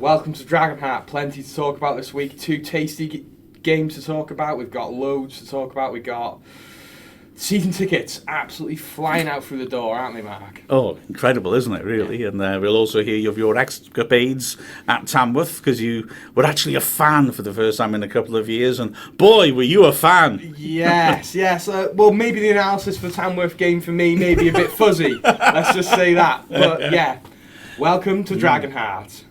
Welcome to Dragonheart. Plenty to talk about this week. Two tasty games to talk about. We've got loads to talk about. We've got season tickets absolutely flying out through the door, aren't they, Mark? Oh, incredible, isn't it, really? Yeah. And we'll also hear of your escapades at Tamworth, because you were actually a fan for the first time in a couple of years, and boy, were you a fan! Yes. Well, maybe the analysis for the Tamworth game for me may be a bit fuzzy. Let's just say that. But yeah, welcome to Dragonheart.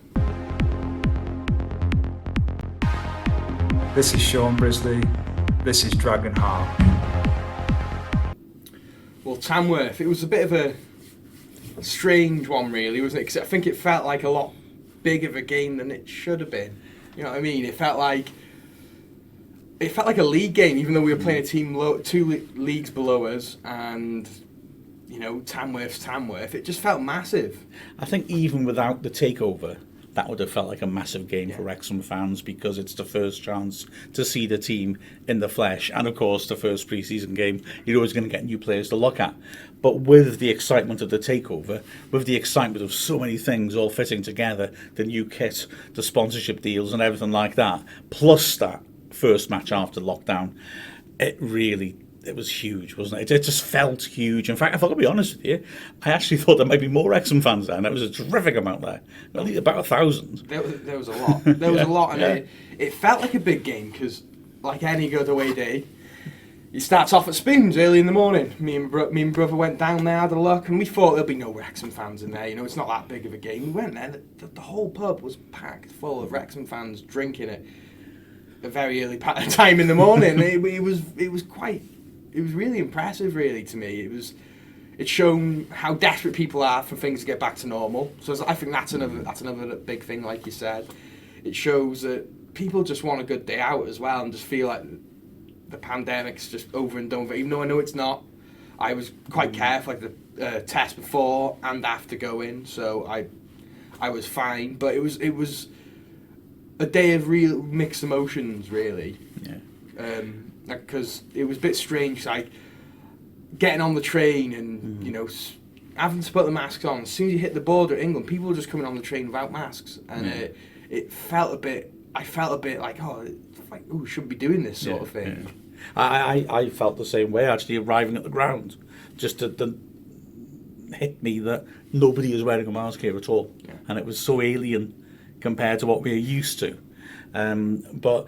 This is Sean Brisley. This is Dragonheart. Well, Tamworth, it was a bit of a strange one, really, wasn't it? Because I think it felt like a lot bigger of a game than it should have been. You know what I mean? It felt like a league game, even though we were playing a team two leagues below us, and you know, Tamworth's Tamworth. It just felt massive. I think even without the takeover, that would have felt like a massive game for Wrexham fans, because it's the first chance to see the team in the flesh, and of course the first pre-season game, you're always going to get new players to look at. But with the excitement of the takeover, with the excitement of so many things all fitting together, the new kit, the sponsorship deals and everything like that, plus that first match after lockdown, it was huge, wasn't it? It just felt huge. In fact, if I could be honest with you, I actually thought there might be more Wrexham fans there, and there was a terrific amount there. I think about 1,000. There was a lot. There was a lot, and it felt like a big game, because like any good away day, it starts off at Spoons early in the morning. Me and my brother went down there, had a look, and we thought there'd be no Wrexham fans in there. You know, it's not that big of a game. We went there, the whole pub was packed full of Wrexham fans drinking at a very early time in the morning. It was really impressive, really, to me. It's shown how desperate people are for things to get back to normal. So I think that's another big thing, like you said. It shows that people just want a good day out as well, and just feel like the pandemic's just over and done with. Even though I know it's not, I was quite careful, like the test before and after going, so I was fine. But it was a day of real mixed emotions, really. Yeah. Because it was a bit strange, like getting on the train and you know, having to put the masks on. As soon as you hit the border at England, people were just coming on the train without masks, and it felt a bit. I felt a bit like, we shouldn't be doing this sort of thing. Yeah. I felt the same way, actually, arriving at the ground. Just to hit me that nobody is wearing a mask here at all, and it was so alien compared to what we're used to. But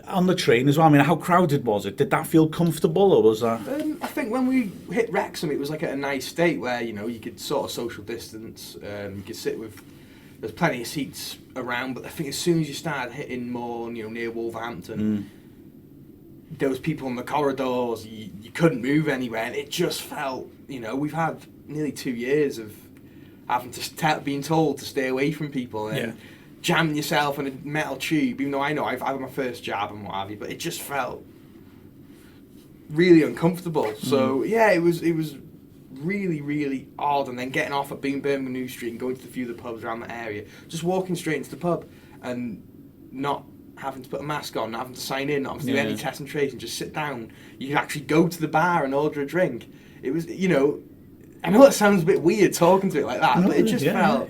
on the train as well, I mean, how crowded was it? Did that feel comfortable, or was that? I think when we hit Wrexham, it was like at a nice state where, you know, you could sort of social distance. You could sit with. There's plenty of seats around, but I think as soon as you started hitting more, you know, near Wolverhampton, there was people in the corridors. You couldn't move anywhere, and it just felt, you know, we've had nearly 2 years of having to being told to stay away from people and jamming yourself in a metal tube. Even though I know I've had my first jab and what have you, but it just felt really uncomfortable. So it was really, really odd. And then getting off at Birmingham New Street and going to a few of the pubs around the area, just walking straight into the pub and not having to put a mask on, not having to sign in, not having to do any test and trace, and just sit down. You can actually go to the bar and order a drink. It was, you know, I know it sounds a bit weird talking to it like that, but it just felt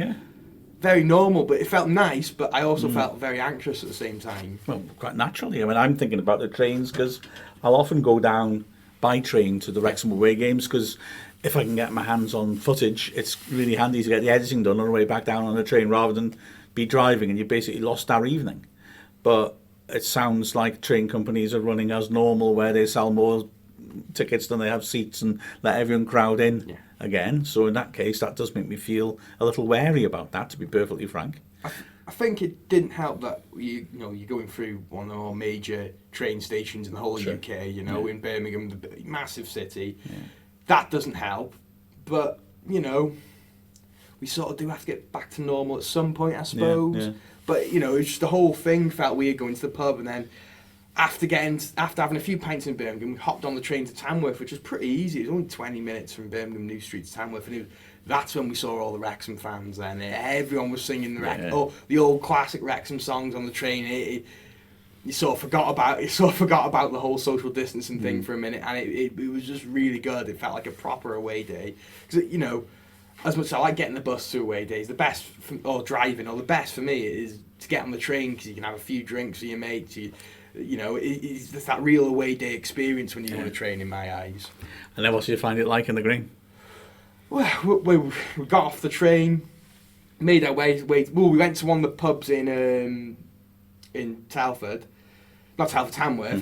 very normal. But it felt nice, but I also felt very anxious at the same time. Well, quite naturally. I mean, I'm thinking about the trains, because I'll often go down by train to the Wrexham away games, because if I can get my hands on footage, it's really handy to get the editing done on the way back down on the train, rather than be driving and you basically lost our evening. But it sounds like train companies are running as normal, where they sell more tickets than they have seats and let everyone crowd in again. So in that case, that does make me feel a little wary about that, to be perfectly frank. I think it didn't help that you're going through one of the more major train stations in the whole UK. You know, in Birmingham, the massive city. That doesn't help. But you know, we sort of do have to get back to normal at some point, I suppose. But you know, it's just the whole thing felt weird going to the pub, and then after having a few pints in Birmingham, we hopped on the train to Tamworth, which was pretty easy. It was only 20 minutes from Birmingham New Street to Tamworth, and that's when we saw all the Wrexham fans. Then everyone was singing the old classic Wrexham songs on the train. You sort of forgot about the whole social distancing thing for a minute, and it was just really good. It felt like a proper away day, because you know, as much as I like getting the bus to away days, or driving, or the best for me is to get on the train because you can have a few drinks with your mates. It's just that real away day experience when you're on a train, in my eyes. And then what do you find it like in the green? Well, we got off the train, made our way. Well, we went to one of the pubs in Tamworth,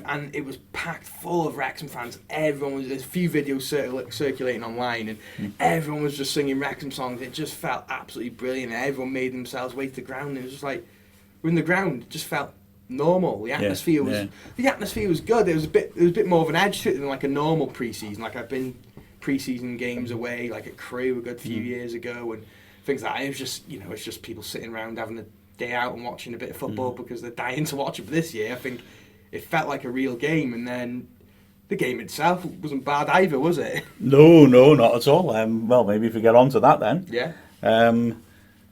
and it was packed full of Wrexham fans. There's a few videos circulating online, and everyone was just singing Wrexham songs. It just felt absolutely brilliant. Everyone made themselves way to the ground. And it was just like we're in the ground. It just felt normal. The atmosphere was good. There was a bit more of an edge to it than like a normal pre-season. Like I've been pre-season games away, like at Crewe a good few years ago, and things like that. It was just it's just people sitting around having a day out and watching a bit of football because they're dying to watch it. But this year, I think it felt like a real game, and then the game itself wasn't bad either, was it? No, not at all. Well, maybe if we get on to that then. Yeah.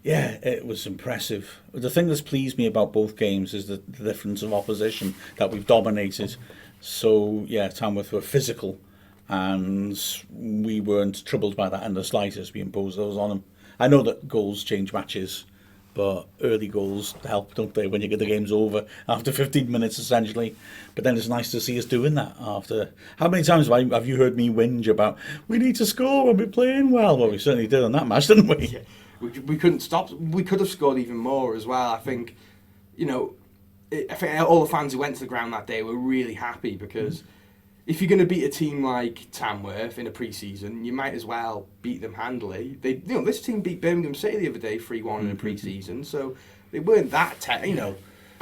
Yeah, it was impressive. The thing that's pleased me about both games is the difference of opposition that we've dominated. So, yeah, Tamworth were physical, and we weren't troubled by that in the slightest. We imposed those on them. I know that goals change matches, but early goals help, don't they, when you get the game's over after 15 minutes, essentially. But then it's nice to see us doing that after... How many times have you heard me whinge about, we need to score when we're playing well? Well, we certainly did on that match, didn't we? Yeah. We couldn't stop. We could have scored even more as well. I think, I think all the fans who went to the ground that day were really happy because if you're going to beat a team like Tamworth in a pre-season, you might as well beat them handily. This team beat Birmingham City the other day 3-1 in a pre-season, so they weren't that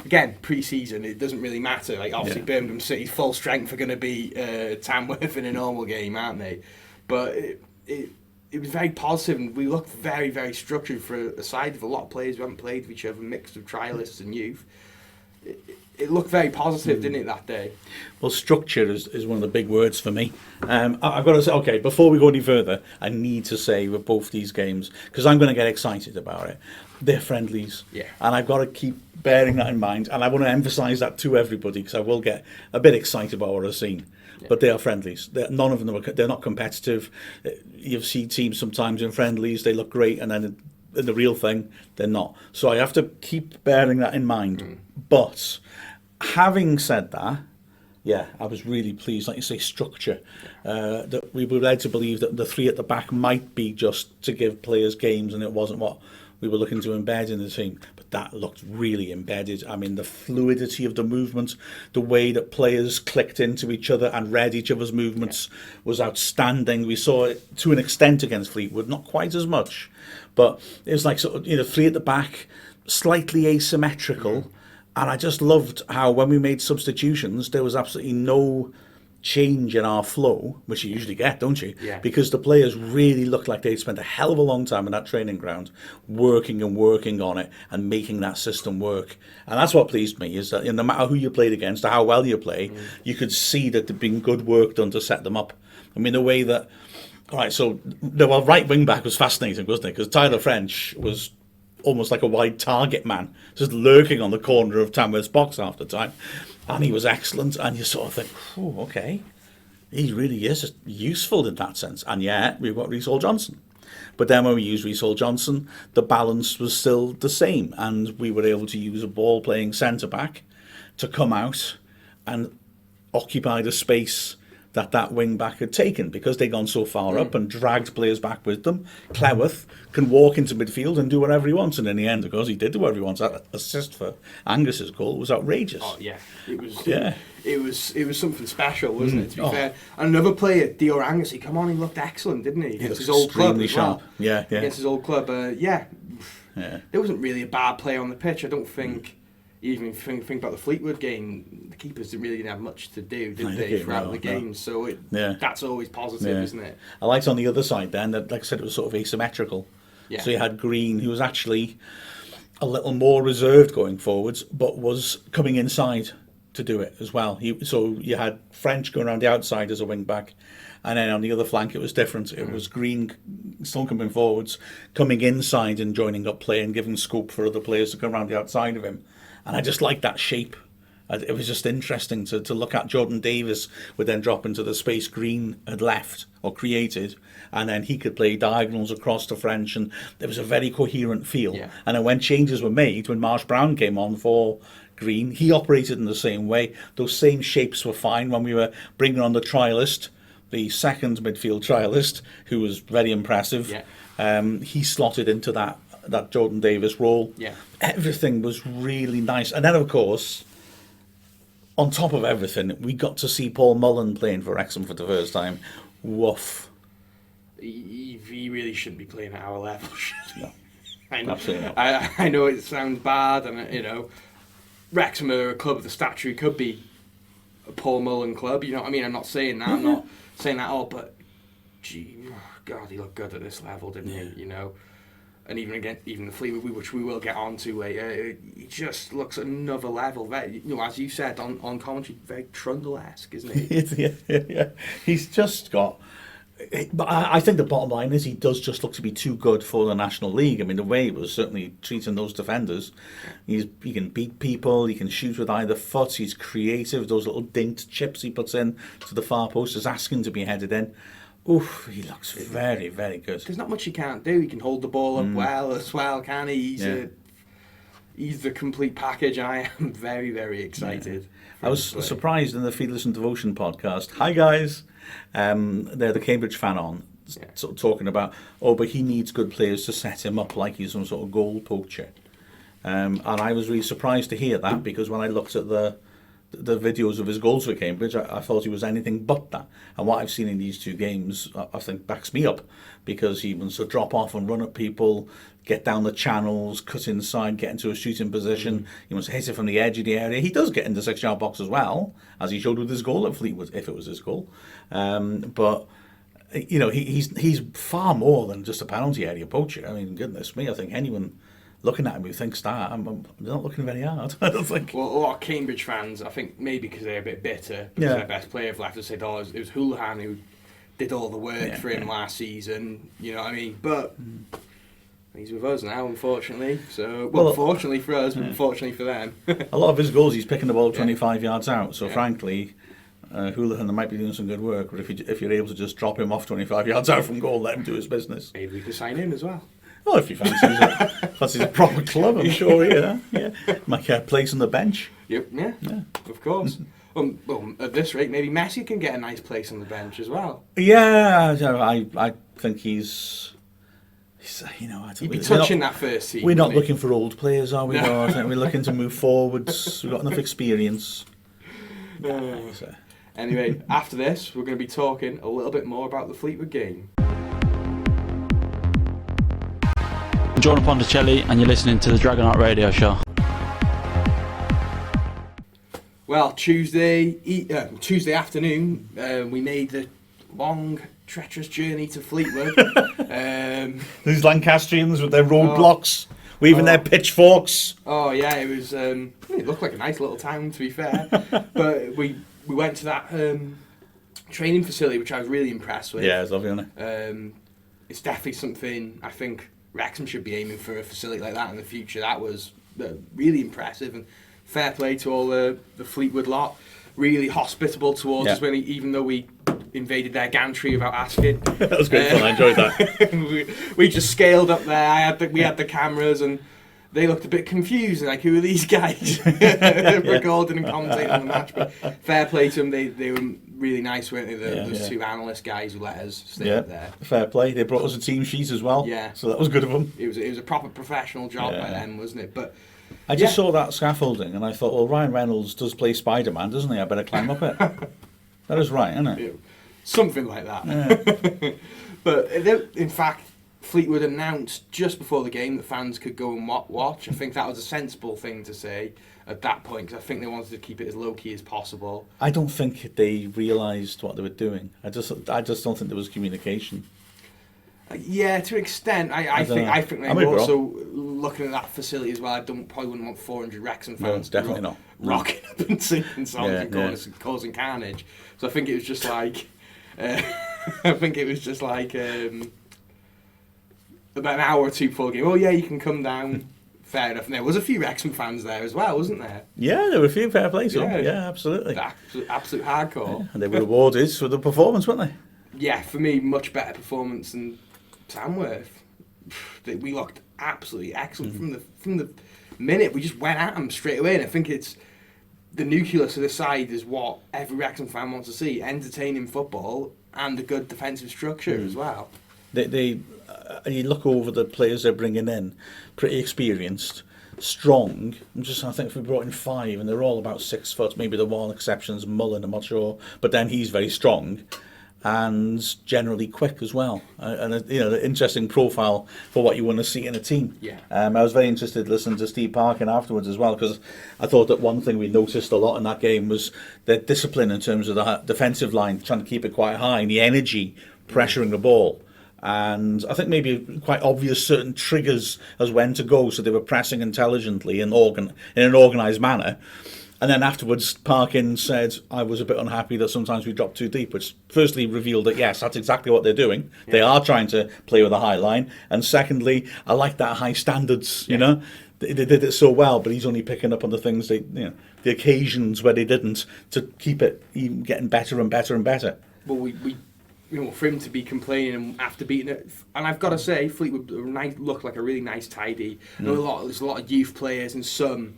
again, pre-season, it doesn't really matter. Like obviously, Birmingham City full strength are going to beat Tamworth in a normal game, aren't they? But it was very positive, and we looked very, very structured for a side of a lot of players who haven't played with each other, mixed of trialists and youth. It looked very positive, didn't it, that day? Well, structure is one of the big words for me. I've got to say, okay, before we go any further, I need to say with both these games, because I'm going to get excited about it, they're friendlies. Yeah. And I've got to keep bearing that in mind, and I want to emphasise that to everybody, because I will get a bit excited about what I've seen. Yeah. But they are friendlies. None of them they're not competitive. You see teams sometimes in friendlies, they look great, and then in the real thing, they're not. So I have to keep bearing that in mind. But having said that, yeah, I was really pleased, like you say, structure. That we were led to believe that the three at the back might be just to give players games, and it wasn't what we were looking to embed in the team. But that looked really embedded. I mean, the fluidity of the movement, the way that players clicked into each other and read each other's movements was outstanding. We saw it to an extent against Fleetwood, not quite as much. But it was like sort of, three at the back, slightly asymmetrical. And I just loved how when we made substitutions, there was absolutely no change in our flow, which you usually get, don't you? Yeah. Because the players really looked like they'd spent a hell of a long time in that training ground, working on it and making that system work. And that's what pleased me, is that no matter who you played against or how well you play, you could see that there'd been good work done to set them up. I mean, the way that... All right, so the right wing back was fascinating, wasn't it? Because Tyler French was almost like a wide target man, just lurking on the corner of Tamworth's box half the time. And he was excellent, and you sort of think, oh, okay, he really is useful in that sense. And yet, we've got Rhys Johnson. But then when we used Rhys Johnson, the balance was still the same, and we were able to use a ball-playing centre-back to come out and occupy the space that wing-back had taken, because they'd gone so far up and dragged players back with them. Cleworth can walk into midfield and do whatever he wants, and in the end, of course, he did do whatever he wants. That assist for Angus's goal was outrageous. Oh, yeah. It was something special, wasn't it, to be fair. And another player, Angus, he looked excellent, didn't he? Against his old club as well. Yeah. Against his old club, There wasn't really a bad player on the pitch, I don't think. Even if you think about the Fleetwood game, the keepers didn't really have much to do, did they, throughout the game? So that's always positive, isn't it? I liked on the other side then that, like I said, it was sort of asymmetrical. Yeah. So you had Green, who was actually a little more reserved going forwards, but was coming inside to do it as well. So you had French going around the outside as a wing back, and then on the other flank it was different. It was Green still coming forwards, coming inside and joining up play and giving scope for other players to come around the outside of him. And I just like that shape It was just interesting to look at. Jordan Davis would then drop into the space Green had left or created, and then he could play diagonals across the French, and there was a very coherent feel. Yeah. And then when changes were made, when Marsh Brown came on for Green, he operated in the same way. Those same shapes were fine when we were bringing on the trialist, the second midfield trialist, who was very impressive. Yeah. He slotted into that Jordan Davis role. Yeah. Everything was really nice. And then, of course, on top of everything, we got to see Paul Mullen playing for Wrexham for the first time. Woof. He really shouldn't be playing at our level, should he? No, I know, absolutely not. I know it sounds bad, and Wrexham are a club of the stature. It could be a Paul Mullen club. You know what I mean? I'm not saying that. I'm not saying that all, but gee, God, he looked good at this level, didn't he? You know, and even the Fleetwood, which we will get on to later, he just looks at another level. Very, as you said on commentary, very Trundle-esque, isn't he? Yeah. He's just got. But I think the bottom line is he does just look to be too good for the National League. I mean, the way he was certainly treating those defenders, he can beat people, he can shoot with either foot, he's creative, those little dinked chips he puts in to the far post is asking to be headed in. Oof, he looks very, very good. There's not much he can't do. He can hold the ball up well as well, can he? He's the complete package. I am very, very excited. I was surprised in the Feedless and Devotion podcast. Hi, guys. They're the Cambridge fan on, sort of talking about, but he needs good players to set him up like he's some sort of goal poacher. And I was really surprised to hear that, because when I looked at the videos of his goals for Cambridge, I thought he was anything but that. And what I've seen in these two games, I think backs me up, because he wants to drop off and run at people, get down the channels, cut inside, get into a shooting position. He wants to hit it from the edge of the area. He does get into the 6-yard box as well, as he showed with his goal at Fleetwood, if it was his goal. But he's far more than just a penalty area poacher. I mean, goodness me, I think anyone looking at him who thinks that, I'm not looking very hard. I don't think. Well, a lot of Cambridge fans, I think maybe because they're a bit bitter, because their best player have left, have said, it was Houlihan who did all the work for him last season. You know what I mean? But he's with us now, unfortunately. So, fortunately for us, but unfortunately for them. A lot of his goals, he's picking the ball 25 yards out. So, frankly, Houlihan might be doing some good work. But if you're able to just drop him off 25 yards out from goal, let him do his business. Maybe we could sign him as well. Well, if he fancies a proper club, I'm sure, yeah. Might get a place on the bench. Yep, yeah, of course. At this rate, maybe Messi can get a nice place on the bench as well. Yeah, I think he's He'd be touching that first team. We're not looking for old players, are we? No. I think we're looking to move forwards. We've got enough experience. Anyway, after this, we're going to be talking a little bit more about the Fleetwood game. I'm John Ponticelli, and you're listening to the Dragonheart radio show. Well, Tuesday afternoon, we made the long, treacherous journey to Fleetwood. These Lancastrians with their roadblocks, waving their pitchforks. Oh yeah, it was. It looked like a nice little town, to be fair. But we went to that training facility, which I was really impressed with. Yeah, it's lovely, isn't it? It's definitely something I think Wrexham should be aiming for, a facility like that in the future. That was really impressive, and fair play to all the Fleetwood lot. Really hospitable towards us, even though we invaded their gantry without asking. That was great fun. I enjoyed that. we just scaled up there. We had the cameras, and they looked a bit confused. Like, who are these guys recording and commentating on the match? But fair play to them. They were really nice, weren't they? Those two analyst guys who let us stay up there. Fair play. They brought us a team sheet as well. Yeah. So that was good of them. It was a proper professional job by them, wasn't it? But I just saw that scaffolding and I thought, well, Ryan Reynolds does play Spider-Man, doesn't he? I better climb up it. That is right, isn't it? Yeah. Something like that. Yeah. But in fact, Fleetwood announced just before the game that fans could go and watch. I think that was a sensible thing to say at that point, because I think they wanted to keep it as low-key as possible. I don't think they realised what they were doing. I just don't think there was communication. Yeah, to an extent. I think they were also looking at that facility as well. probably wouldn't want 400 Wrexham fans definitely not rocking up and singing songs and causing carnage. So I think it was just like about an hour or two before the game. Oh yeah, you can come down fair enough. And there was a few Wrexham fans there as well, wasn't there? Yeah, there were a few fair play. So Yeah. yeah, absolutely. Absolute hardcore. Yeah, and they were rewarded for the performance, weren't they? Yeah, for me, much better performance than Tamworth. We looked absolutely excellent from the minute. We just went at them straight away, and I think it's the nucleus of the side is what every Wrexham fan wants to see: entertaining football and a good defensive structure as well. You look over the players they're bringing in, pretty experienced, strong. I think if we brought in 5, and they're all about 6 foot. Maybe the one exception's Mullen, I'm not sure, but then he's very strong and generally quick as well. And you know, the interesting profile for what you want to see in a team. Yeah. I was very interested listening to Steve Parkin afterwards as well, because I thought that one thing we noticed a lot in that game was their discipline in terms of the defensive line, trying to keep it quite high, and the energy pressuring the ball. And I think maybe quite obvious certain triggers as when to go, so they were pressing intelligently in an organised manner. And then afterwards, Parkin said, I was a bit unhappy that sometimes we dropped too deep, which firstly revealed that, yes, that's exactly what they're doing. Yeah. They are trying to play with a high line. And secondly, I like that high standards, you know. They did it so well, but he's only picking up on the things, the occasions where they didn't, to keep it even getting better and better and better. Well, we for him to be complaining after beating it, and I've got to say, Fleetwood looked like a really nice tidy. There's a lot of youth players and some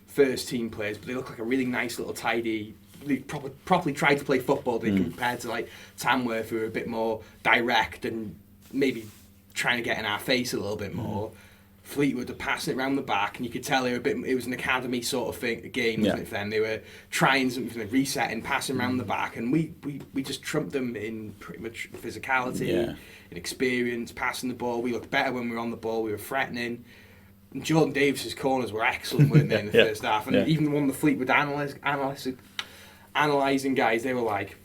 first team players, but they look like a really nice little tidy. They properly tried to play football compared to like Tamworth, who are a bit more direct and maybe trying to get in our face a little bit more. Fleetwood were passing it around the back, and you could tell they were it was an academy sort of game, wasn't it, for them? They were trying something, resetting, passing around the back, and we just trumped them in pretty much physicality, in experience, passing the ball. We looked better when we were on the ball, we were threatening. And Jordan Davis's corners were excellent, weren't they, in the first half? And even one of the Fleetwood analysing guys, they were like,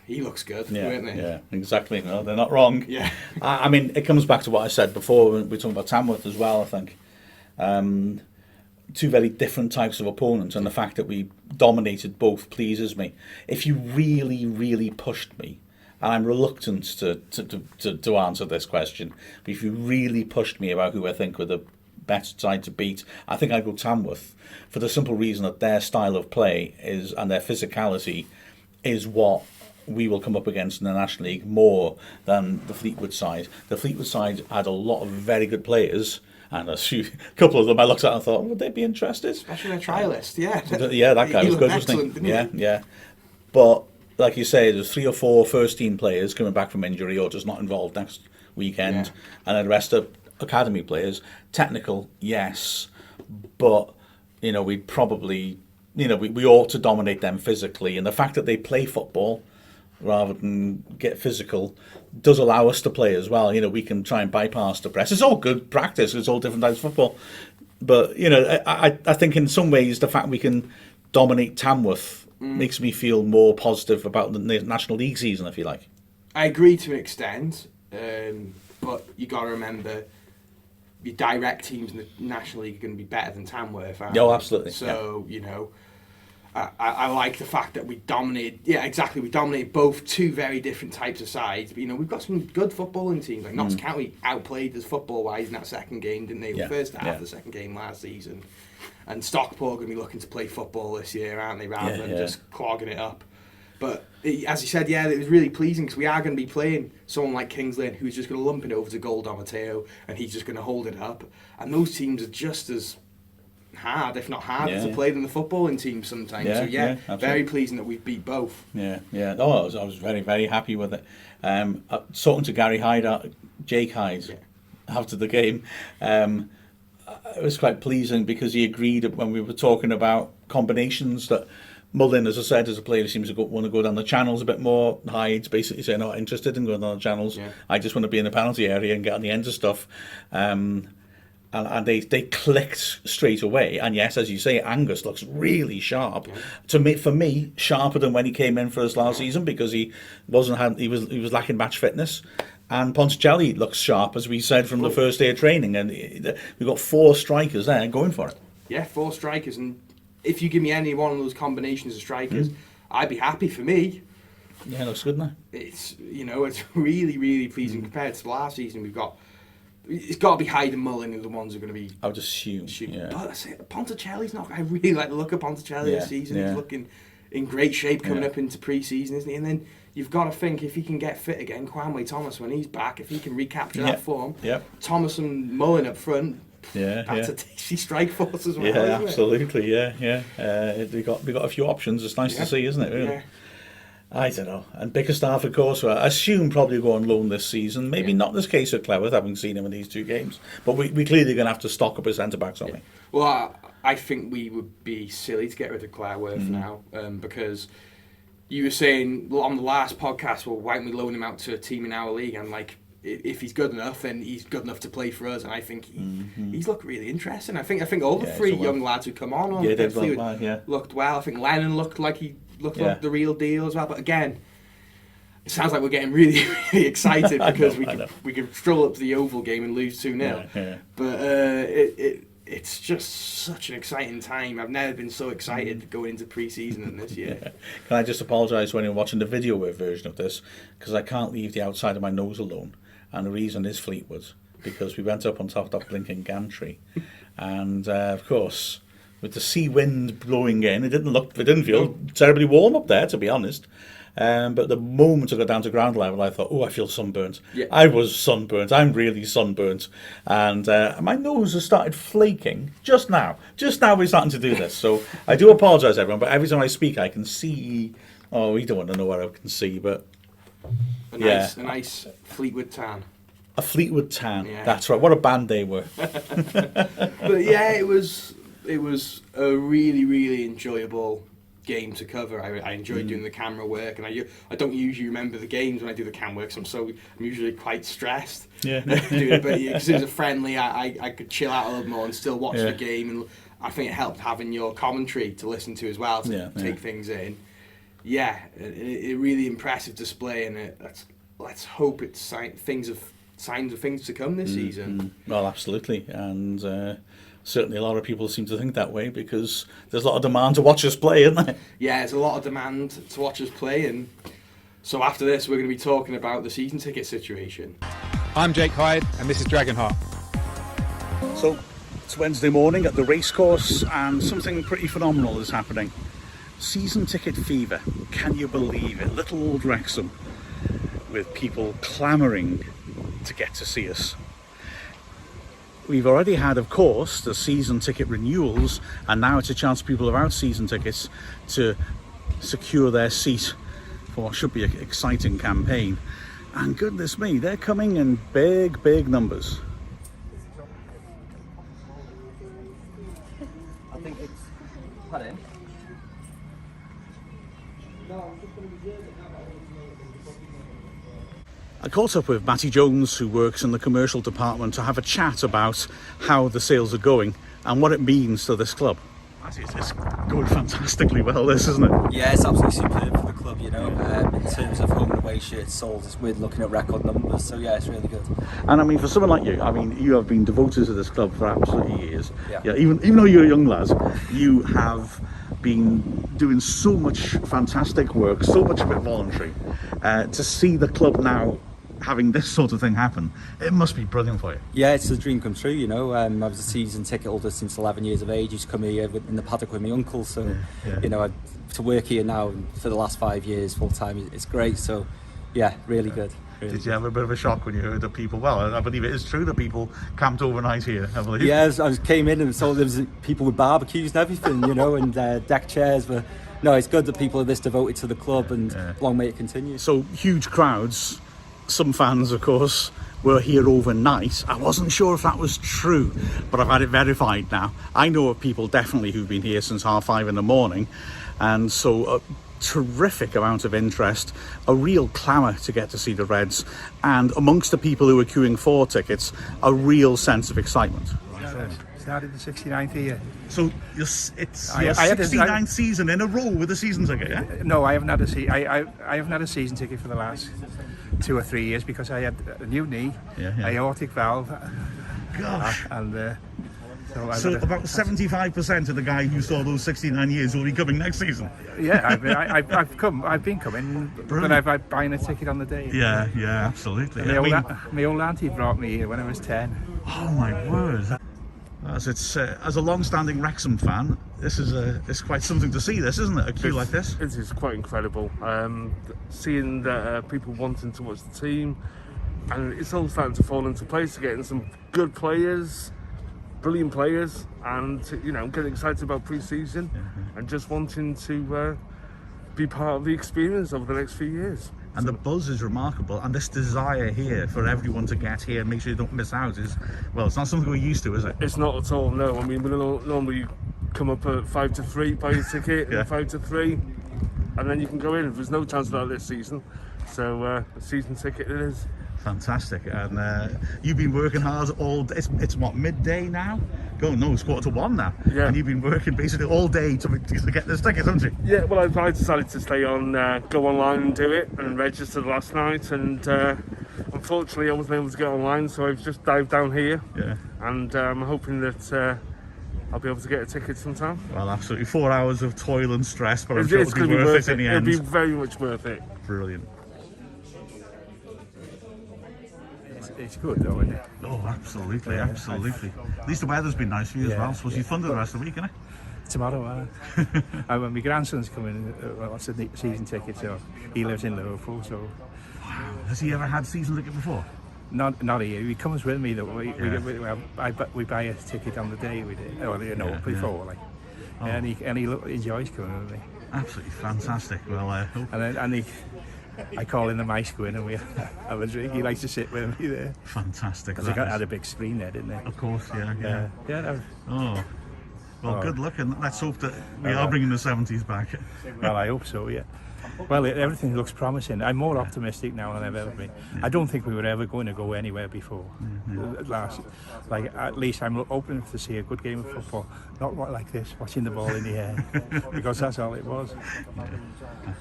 he looks good, weren't they? Yeah, exactly. No, they're not wrong. Yeah. I mean, it comes back to what I said before when we were talking about Tamworth as well, I think. Two very different types of opponents, and the fact that we dominated both pleases me. If you really, really pushed me, and I'm reluctant to answer this question, but if you really pushed me about who I think were the better side to beat, I think I'd go Tamworth, for the simple reason that their style of play and their physicality is what we will come up against in the National League more than the Fleetwood side. The Fleetwood side had a lot of very good players, and a couple of them I looked at and thought, would they be interested? Especially a trialist, yeah. Yeah, that guy was good, wasn't he? Yeah. But like you say, there's 3 or 4 first-team players coming back from injury or just not involved next weekend, and then the rest are academy players. Technical, yes, but we'd probably. We ought to dominate them physically, and the fact that they play football rather than get physical does allow us to play as well. We can try and bypass the press. It's all good practice. It's all different types of football, but I think in some ways the fact we can dominate Tamworth makes me feel more positive about the National League season, if you like. I agree to an extent, but you got to remember, your direct teams in the National League are going to be better than Tamworth. Oh, absolutely. So, I like the fact that we dominated. Yeah, exactly. We dominated both two very different types of sides. But, we've got some good footballing teams. Like Notts County outplayed us football-wise in that second game, didn't they? The first half of the second game last season. And Stockport are going to be looking to play football this year, aren't they? Rather than just clogging it up. But as you said, it was really pleasing because we are going to be playing someone like Kings Lynn, who's just going to lump it over to Gold Mateo, and he's just going to hold it up. And those teams are just as hard, if not harder, to play than the footballing teams sometimes. Very pleasing that we've beat both. Yeah. Oh, I was very, very happy with it. Talking to Gary Hyde, Jake Hyde, after the game, it was quite pleasing because he agreed when we were talking about combinations that Mullin, as I said, is a player who seems to want to go down the channels a bit more. Hyde's basically saying, not interested in going down the channels. Yeah. I just want to be in the penalty area and get on the end of stuff. And they clicked straight away. And yes, as you say, Angus looks really sharp. Yeah. For me, sharper than when he came in for us last season, because he was lacking match fitness. And Ponticelli looks sharp, as we said from the first day of training. And we've got 4 strikers there going for it. Yeah, 4 strikers. And if you give me any one of those combinations of strikers, I'd be happy. For me, looks good now. It's it's really, really pleasing compared to last season. We've got it's got to be Hyde and Mullin are the ones who are going to be. I would assume. Yeah. But that's it. Ponticelli's not. I really like the look of Ponticelli this season. Yeah. He's looking in great shape coming up into pre-season, isn't he? And then you've got to think if he can get fit again, Quamway Thomas when he's back, if he can recapture that form, Thomas and Mullin up front. That's a tasty strike force as well. Yeah, absolutely. We got a few options. It's nice to see, isn't it? Really? Yeah. I don't know. And Bickerstaff, of course, I assume probably go on loan this season. Maybe not this case of Cleworth, having seen him in these 2 games. But we clearly going to have to stock up his centre backs, aren't we? Well, I think we would be silly to get rid of Cleworth now because you were saying on the last podcast, well, why don't we loan him out to a team in our league? And like, if he's good enough, then he's good enough to play for us. And I think he's looked really interesting. I think all the 3 young lads who come on Fleetwood looked well. I think Lennon looked like he looked like the real deal as well. But again, it sounds like we're getting really, really excited because we could stroll up to the Oval game and lose 2-0. But it's just such an exciting time. I've never been so excited going into pre-season than this year. Can I just apologise when you're watching the video version of this, because I can't leave the outside of my nose alone, and the reason is Fleetwood, because we went up on top of that blinking gantry, and of course, with the sea wind blowing in, it didn't feel terribly warm up there, to be honest. But the moment I got down to ground level, I thought, I feel sunburnt. Yeah. I was sunburnt. I'm really sunburnt. And my nose has started flaking just now. Just now we're starting to do this. So I do apologise, everyone, but every time I speak, I can see... Oh, we don't want to know what I can see, but... A nice Fleetwood tan. A Fleetwood tan. Yeah. That's right. What a band they were. But yeah, it was a really, really enjoyable game to cover. I enjoyed doing the camera work, and I don't usually remember the games when I do the cam work, so I'm usually quite stressed. Yeah. Doing it, but because it was a friendly, I could chill out a little more and still watch the game, and I think it helped having your commentary to listen to as well to take things in. Yeah, a really impressive display, and let's hope it's signs of things to come this season. Well, absolutely, and. Certainly a lot of people seem to think that way because there's a lot of demand to watch us play, isn't there? Yeah, there's a lot of demand to watch us play, and so after this we're going to be talking about the season ticket situation. I'm Jake Hyde and this is Dragonheart. So it's Wednesday morning at the racecourse and something pretty phenomenal is happening. Season ticket fever, can you believe it? Little old Wrexham with people clamouring to get to see us. We've already had, of course, the season ticket renewals, and now it's a chance for people without season tickets to secure their seat for what should be an exciting campaign. And goodness me, they're coming in big, big numbers. I think it's... Pardon? I caught up with Matty Jones, who works in the commercial department, to have a chat about how the sales are going and what it means to this club. Matty, it's going fantastically well, this, isn't it? Yeah, it's absolutely superb for the club, you know. In terms of home and away shirts sold, we're looking at record numbers, so yeah, it's really good. And I mean, for someone like you, I mean, you have been devoted to this club for absolutely years. Yeah, even though you're a young lad, you have been doing so much fantastic work, so much of it voluntary. To see the club now having this sort of thing happen, it must be brilliant for you. Yeah, it's a dream come true, you know. I was a season ticket holder since 11 years of age. Used to come here in the paddock with my uncle, so you know, to work here now for the last 5 years full time, it's great. So yeah, really good. Really Did you have a bit of a shock when you heard that people, well, I believe it is true that people camped overnight here, I believe? Yeah, I came in and saw there was people with barbecues and everything, you know, and deck chairs were... No, it's good that people are this devoted to the club, and long may it continue. So huge crowds. Some fans, of course, were here overnight. I wasn't sure if that was true, but I've had it verified now. I know of people definitely who've been here since 5:30 in the morning, and so a terrific amount of interest, a real clamour to get to see the Reds, and amongst the people who are queuing for tickets, a real sense of excitement. Started the 69th year. So it's your 69th season in a row with a season ticket, yeah? No, I haven't had I haven't had a season ticket for the last 2 or 3 years because I had a new knee, aortic valve, gosh, and So about 75% of the guy who saw those 69 years will be coming next season. Yeah, I've been coming, but I've buying a ticket on the day. Yeah, absolutely. My old auntie brought me here when I was 10. Oh my word! As a long-standing Wrexham fan, this is it's quite something to see. This, isn't it? A queue like this. It is quite incredible. Seeing that people wanting to watch the team, and it's all starting to fall into place. Getting some good players, brilliant players, and getting excited about pre-season and just wanting to be part of the experience over the next few years. And the buzz is remarkable, and this desire here for everyone to get here and make sure you don't miss out is, well, it's not something we're used to, is it? It's not at all, no. I mean, we normally come up at 5 to 3, buy your ticket, Yeah. 5 to 3, and then you can go in. There's no chance of that this season, so a season ticket it is. Fantastic. And you've been working hard all day. It's what, midday now? No, it's 1:45 now. Yeah. And you've been working basically all day to get this ticket, haven't you? Yeah, well, I decided to stay on, go online and do it, and registered last night, and unfortunately I wasn't able to get online, so I've just dived down here. Yeah. And I'm hoping that I'll be able to get a ticket sometime. Well, absolutely. 4 hours of toil and stress, but I'm It's sure it'll going be to be worth it in the It'll end. be very much worth it. Brilliant. It's good though, isn't it? Oh, absolutely. At least the weather's been nice for you as well. Supposed to be fun the rest of the week, isn't it? Tomorrow, when my grandson's coming, what's the season ticket, so he lives in Liverpool, so... Has he ever had season ticket before? Not here, he comes with me though, we buy a ticket on the day we did, before, like. And he enjoys coming with me. Absolutely fantastic. Well, I hope... I call in the mice go in and we have a drink. He likes to sit with me there. Fantastic. Because they had a big screen there, didn't they? Of course, yeah. Yeah. Well, good luck, and let's hope that we are bringing the 70s back. Well, I hope so, yeah. Well, everything looks promising. I'm more optimistic now than I've ever been. I don't think we were ever going to go anywhere before. At least I'm open to see a good game of football, not like this, watching the ball in the air, because that's all it was.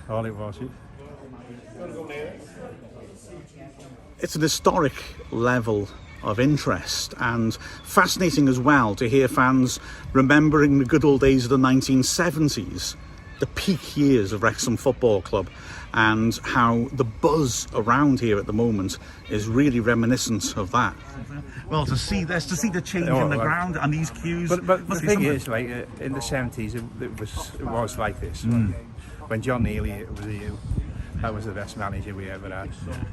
All it was. It's an historic level of interest, and fascinating as well to hear fans remembering the good old days of the 1970s, the peak years of Wrexham Football Club, and how the buzz around here at the moment is really reminiscent of that. Well, to see the change in the ground and these queues. But the thing is, like in the 70s, it was like this. When John Neely was here, that was the best manager we ever had. Yeah.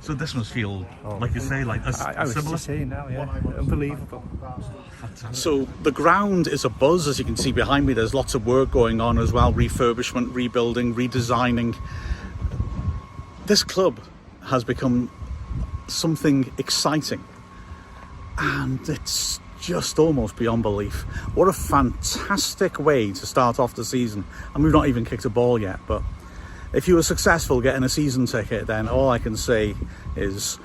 So this must feel, like you say, like I was similar. just saying now, yeah, unbelievable. Fantastic. So the ground is a buzz, as you can see behind me. There's lots of work going on as well, refurbishment, rebuilding, redesigning. This club has become something exciting, and it's just almost beyond belief. What a fantastic way to start off the season, and we've not even kicked a ball yet, but if you were successful getting a season ticket, then all I can say is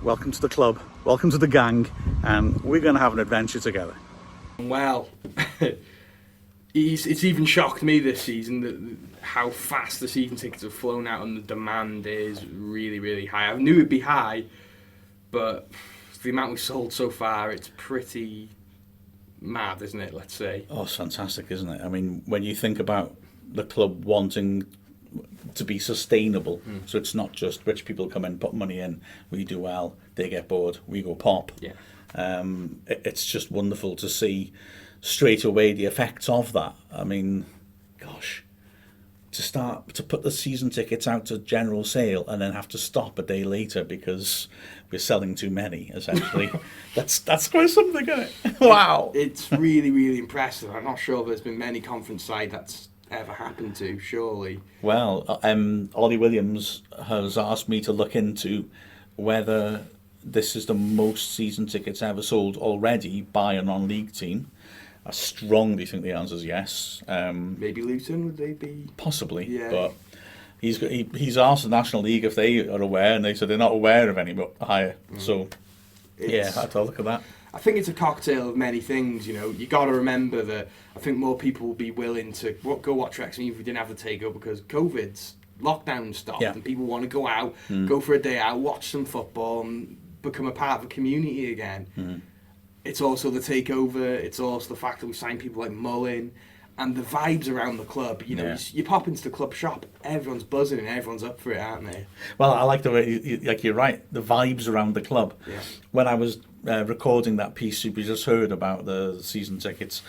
welcome to the club, welcome to the gang, and we're going to have an adventure together. Well, it's even shocked me this season that how fast the season tickets have flown out, and the demand is really, really high. I knew it'd be high, but the amount we've sold so far, it's pretty mad, isn't it, let's say? Oh, it's fantastic, isn't it? I mean, when you think about the club wanting to be sustainable, so it's not just rich people come in, put money in, we do well, they get bored, we go pop. Yeah. It's just wonderful to see straight away the effects of that. I mean, gosh, to put the season tickets out to general sale and then have to stop a day later because we're selling too many, essentially. that's quite something, isn't it? Wow. It's really, really impressive. I'm not sure there's been many conference side that's ever happened to, surely. Well, Ollie Williams has asked me to look into whether this is the most season tickets ever sold already by a non-league team. I strongly think the answer is yes. Maybe Luton, would they be? Possibly, yeah. But he's asked the National League if they are aware, and they said they're not aware of any higher. So, yeah, I had to look at that. I think it's a cocktail of many things, you know. You got to remember that I think more people will be willing to go watch Wrexham if we didn't have the takeover, because COVID's lockdown stopped and people want to go out, go for a day out, watch some football and become a part of a community again. it's also the takeover. It's also the fact that we signed people like Mullin, and the vibes around the club. You know, Yeah. you pop into the club shop, everyone's buzzing and everyone's up for it, aren't they? Well, I like the way, like you're right, the vibes around the club. Yeah. When I was recording that piece we just heard about the season tickets,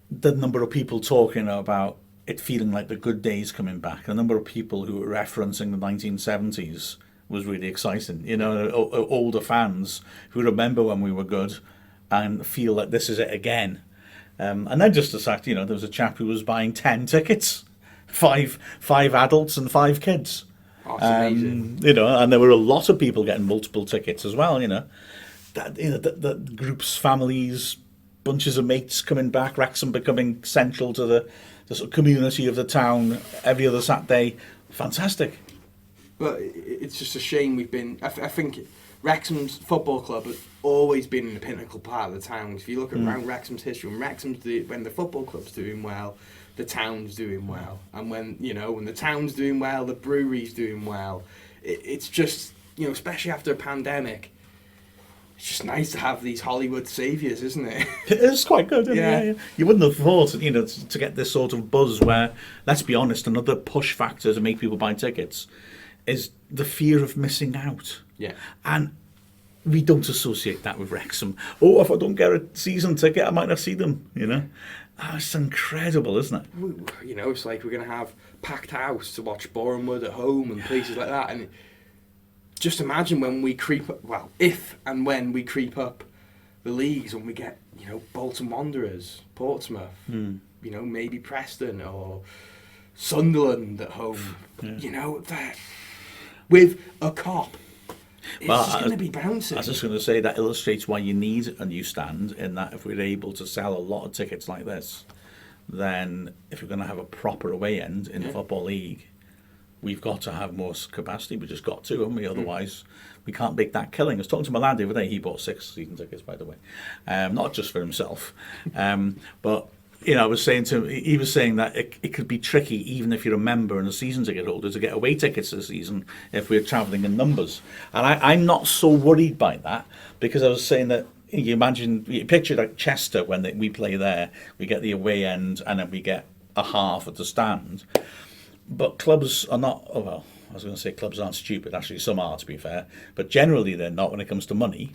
the number of people talking about it feeling like the good days coming back, the number of people who were referencing the 1970s was really exciting. You know, older fans who remember when we were good and feel that this is it again. And then just the fact, you know, there was a chap who was buying 10 tickets, five adults and 5 kids. Oh, it's amazing. You know, and there were a lot of people getting multiple tickets as well. You know, the groups, families, bunches of mates coming back, Wrexham becoming central to the sort of community of the town every other Saturday. Fantastic. But it's just a shame we've been. I think Wrexham's football club has always been in the pinnacle part of the town. If you look around Wrexham's history, when the football club's doing well, the town's doing well, and when the town's doing well, the brewery's doing well. It's just, you know, especially after a pandemic, it's just nice to have these Hollywood saviours, isn't it? It is quite good, isn't Yeah. it? You wouldn't have thought, you know, to get this sort of buzz where, let's be honest, another push factor to make people buy tickets is the fear of missing out. Yeah. And we don't associate that with Wrexham. Oh, if I don't get a season ticket, I might not see them, you know? Oh, it's incredible, isn't it? You know, it's like we're going to have packed house to watch Bournemouth at home and places like that. And just imagine when we creep up, well, if and when we creep up the leagues and we get, you know, Bolton Wanderers, Portsmouth, you know, maybe Preston or Sunderland at home, you know, that with a cop. It's just going to be bouncing. I was just going to say that illustrates why you need a new stand, in that if we're able to sell a lot of tickets like this, then if we're going to have a proper away end in the Football League, we've got to have more capacity. We just got to, haven't we? Otherwise, we can't make that killing. I was talking to my lad the other day. He bought 6 season tickets, by the way. Not just for himself. But, you know, I was saying to him, he was saying that it could be tricky, even if you're a member and a season ticket holder, to get away tickets this season if we're travelling in numbers. And I'm not so worried by that, because I was saying that, you picture like Chester, when we play there, we get the away end and then we get a half at the stand. But clubs are not, I was going to say clubs aren't stupid, actually some are, to be fair, but generally they're not when it comes to money,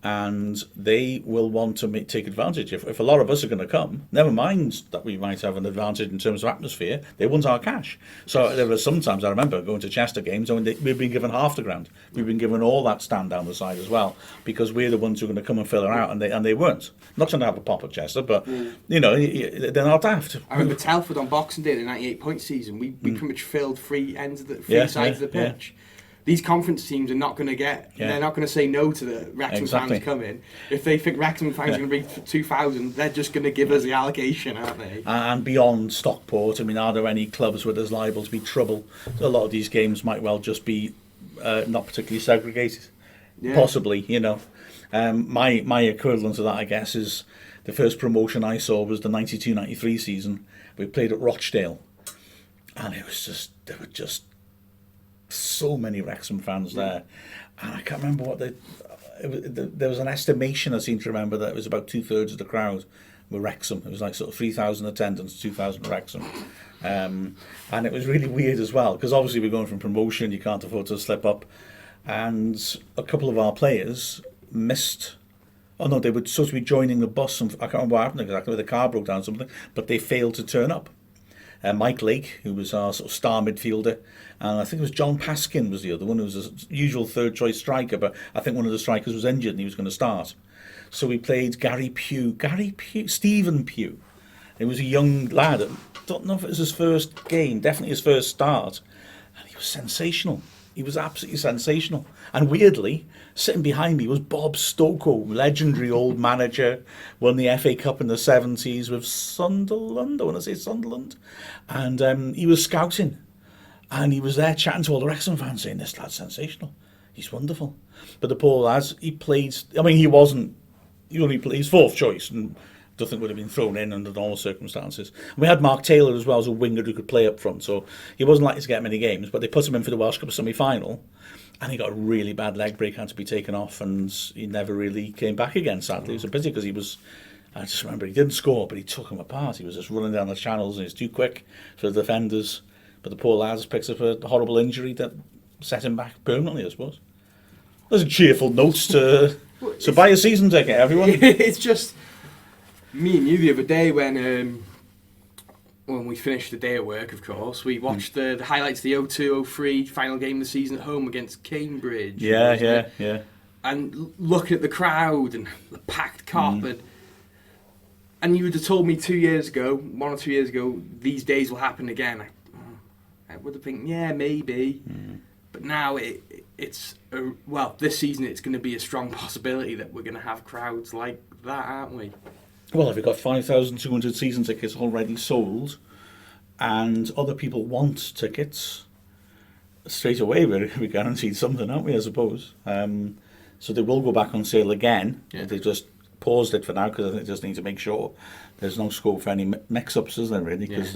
and they will want to take advantage. If a lot of us are going to come, never mind that we might have an advantage in terms of atmosphere, they want our cash. So there were sometimes, I remember going to Chester games, and we've been given half the ground. We've been given all that stand down the side as well, because we're the ones who are going to come and fill her out, and they weren't. Not trying to have a pop at Chester, but, you know, they're not daft. I remember Telford on Boxing Day, the 98-point season, we pretty much filled three sides of the pitch. These conference teams are not going to they're not going to say no to the Wrexham fans coming. If they think Wrexham fans are going to be 2,000, they're just going to give us the allocation, aren't they? And beyond Stockport, I mean, are there any clubs where there's liable to be trouble? A lot of these games might well just be not particularly segregated. Yeah. Possibly, you know. My equivalent of that, I guess, is the first promotion I saw was the 92-93 season. We played at Rochdale, and there were just so many Wrexham fans there, and I can't remember what there was an estimation, I seem to remember, that it was about 2/3 of the crowd were Wrexham. It was like sort of 3,000 attendance, 2,000 Wrexham, and it was really weird as well, because obviously we're going from promotion, you can't afford to slip up, and a couple of our players missed. Oh no, they were supposed to be joining the bus, and I can't remember what happened exactly, the car broke down or something, but they failed to turn up. Mike Lake, who was our sort of star midfielder, and I think it was John Paskin was the other one, who was a usual third choice striker, but I think one of the strikers was injured and he was going to start. So we played Stephen Pugh. He was a young lad. I don't know if it was his first game, definitely his first start, and he was sensational. He was absolutely sensational. And weirdly, sitting behind me was Bob Stokoe, legendary old manager, won the FA Cup in the 70s with Sunderland, I want to say Sunderland. And he was scouting. And he was there chatting to all the Wrexham fans, saying, this lad's sensational. He's wonderful. But the poor lads, he played, I mean, he's fourth choice. And don't think would have been thrown in under normal circumstances. We had Mark Taylor as well as a winger who could play up front, so he wasn't likely to get many games, but they put him in for the Welsh Cup semi-final, and he got a really bad leg break, had to be taken off, and he never really came back again, sadly. It was a pity because he was... I just remember he didn't score, but he took him apart. He was just running down the channels, and he was too quick for the defenders. But the poor lad has picked up a horrible injury that set him back permanently, I suppose. Those are cheerful notes to... So buy a season ticket, everyone. It's just me and you the other day when we finished the day at work, of course, we watched the highlights of the 02-03 final game of the season at home against Cambridge. Yeah. And looking at the crowd and the packed Cop, and you would have told me 2 years ago, 1 or 2 years ago, these days will happen again. I would have think, yeah, maybe. But now it's this season it's going to be a strong possibility that we're going to have crowds like that, aren't we? Well, if we've got 5,200 season tickets already sold, and other people want tickets, straight away we're guaranteed something, aren't we, I suppose? So they will go back on sale again. Yeah. They just paused it for now because I think they just need to make sure there's no scope for any mix-ups, is there, really? Because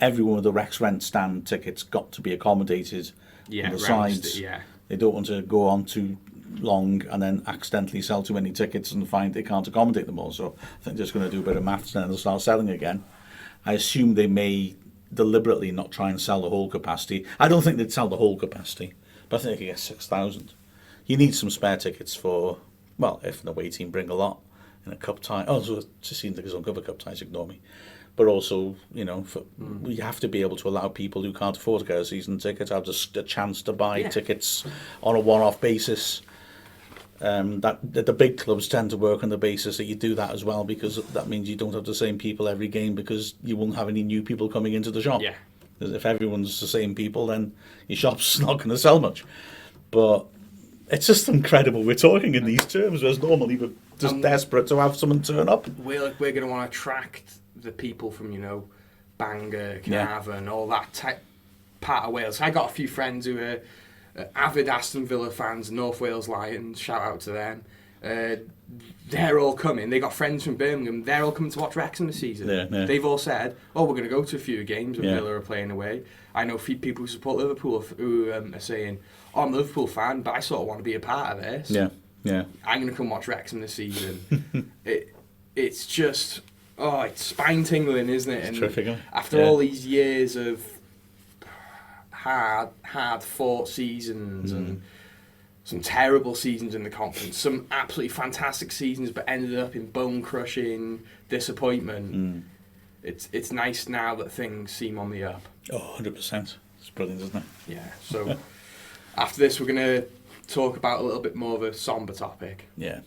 everyone with the Rex Rent stand tickets got to be accommodated on the sides. They don't want to go on too long and then accidentally sell too many tickets and find they can't accommodate them all. So I think they're just going to do a bit of maths and then they'll start selling again. I assume they may deliberately not try and sell the whole capacity. I don't think they'd sell the whole capacity, but I think they could get 6,000. You need some spare tickets for, well, if the away team bring a lot in a cup tie. Oh, so just seeing tickets on cover cup ties, ignore me. But also, we have to be able to allow people who can't afford to get a season ticket to have a chance to buy tickets on a one-off basis. That the big clubs tend to work on the basis that you do that as well, because that means you don't have the same people every game, because you won't have any new people coming into the shop. Yeah. Because if everyone's the same people, then your shop's not going to sell much. But it's just incredible we're talking in these terms, whereas normally we're just desperate to have someone turn up. We're going to want to attract the people from, Bangor, Carnarvon, all that part of Wales. I got a few friends who are avid Aston Villa fans, North Wales Lions, shout out to them. They're all coming. They got friends from Birmingham. They're all coming to watch Wrexham this season. Yeah. They've all said, we're going to go to a few games when Villa are playing away. I know people who support Liverpool who are saying, I'm a Liverpool fan, but I sort of want to be a part of this. Yeah. I'm going to come watch Wrexham this season. It's just... Oh, it's spine-tingling, isn't it? It's terrific. After all these years of hard-fought seasons and some terrible seasons in the conference, some absolutely fantastic seasons but ended up in bone-crushing disappointment, it's nice now that things seem on the up. Oh, 100%. It's brilliant, isn't it? Yeah, so after this we're going to talk about a little bit more of a sombre topic. Yeah.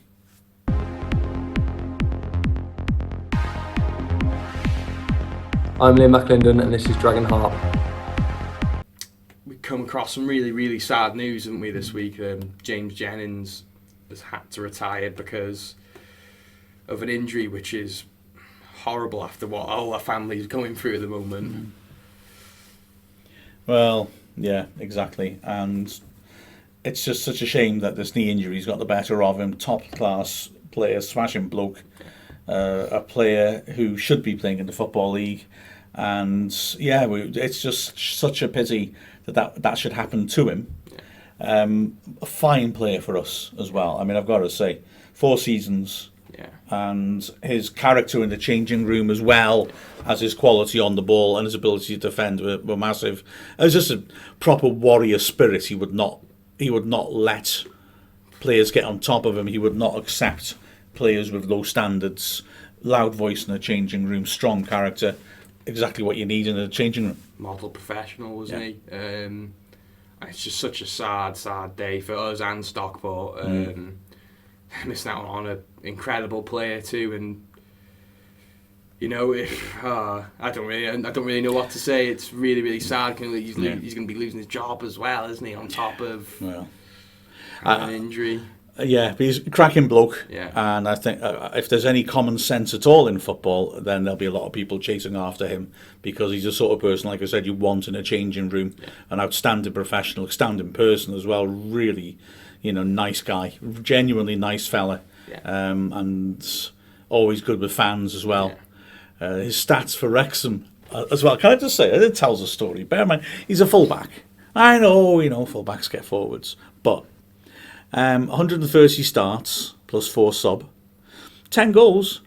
I'm Liam McLindon and this is Dragonheart. We come across some really, really sad news, haven't we, this week? James Jennings has had to retire because of an injury which is horrible after what all our family's going through at the moment. Well, yeah, exactly. And it's just such a shame that this knee injury's got the better of him. Top class player, smashing bloke, a player who should be playing in the Football League. And yeah, it's just such a pity that should happen to him. A fine player for us as well. I mean, I've got to say, 4 seasons, and his character in the changing room as well as his quality on the ball and his ability to defend were massive. It was just a proper warrior spirit. He would not let players get on top of him. He would not accept players with low standards. Loud voice in the changing room, strong character. Exactly what you need in a changing room. Model professional, wasn't he? It's just such a sad day for us and Stockport. Missing out on an incredible player too, and I don't really know what to say. It's really, really sad. He's going to be losing his job as well, isn't he? On top of an injury. Yeah, but he's a cracking bloke, Yeah. And I think if there's any common sense at all in football, then there'll be a lot of people chasing after him, because he's the sort of person, like I said, you want in a changing room. An outstanding professional, outstanding person as well. Really, nice guy, genuinely nice fella, and always good with fans as well. His stats for Wrexham as well. Can I just say, it tells a story. Bear in mind, he's a fullback. I know, fullbacks get forwards, but 130 starts plus 4 sub, 10 goals.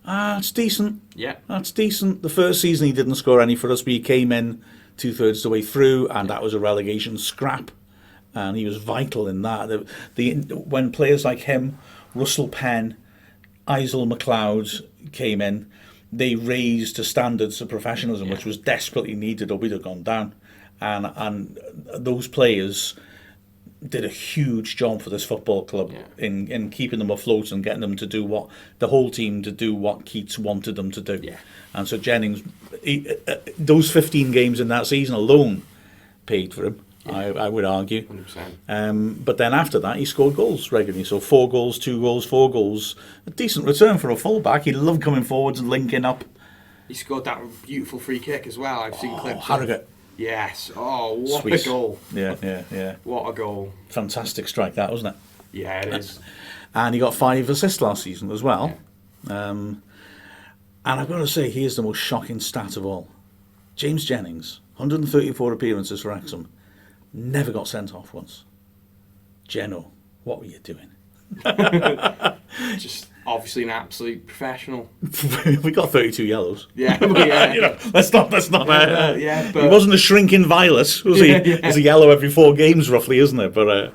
That's decent. Yeah, that's decent. The first season he didn't score any for us, but he came in 2/3 the way through, and that was a relegation scrap, and he was vital in that. When players like him, Russell Penn, Isel McLeod came in, they raised the standards of professionalism, which was desperately needed, or we'd have gone down. And those players did a huge job for this football club in keeping them afloat and getting them to do what the whole team to do what Keats wanted them to do. Yeah. And so Jennings, those 15 games in that season alone paid for him. Yeah. I would argue. 100%. But then after that, he scored goals regularly. So 4 goals, 2 goals, 4 goals. A decent return for a fullback. He loved coming forwards and linking up. He scored that beautiful free kick as well. I've seen clips. Harrogate. Yes. Oh, what Sweet. a goal. Yeah. What a goal. Fantastic strike that, wasn't it? Yeah, it is. And he got 5 assists last season as well. Yeah. And I've got to say, here's the most shocking stat of all. James Jennings, 134 appearances for Wrexham, never got sent off once. Jeno, what were you doing? Just obviously an absolute professional. We got 32 yellows. Yeah, well, yeah. Let's not. But he wasn't a shrinking violet, was he? There's a yellow every 4 games, roughly, isn't it? But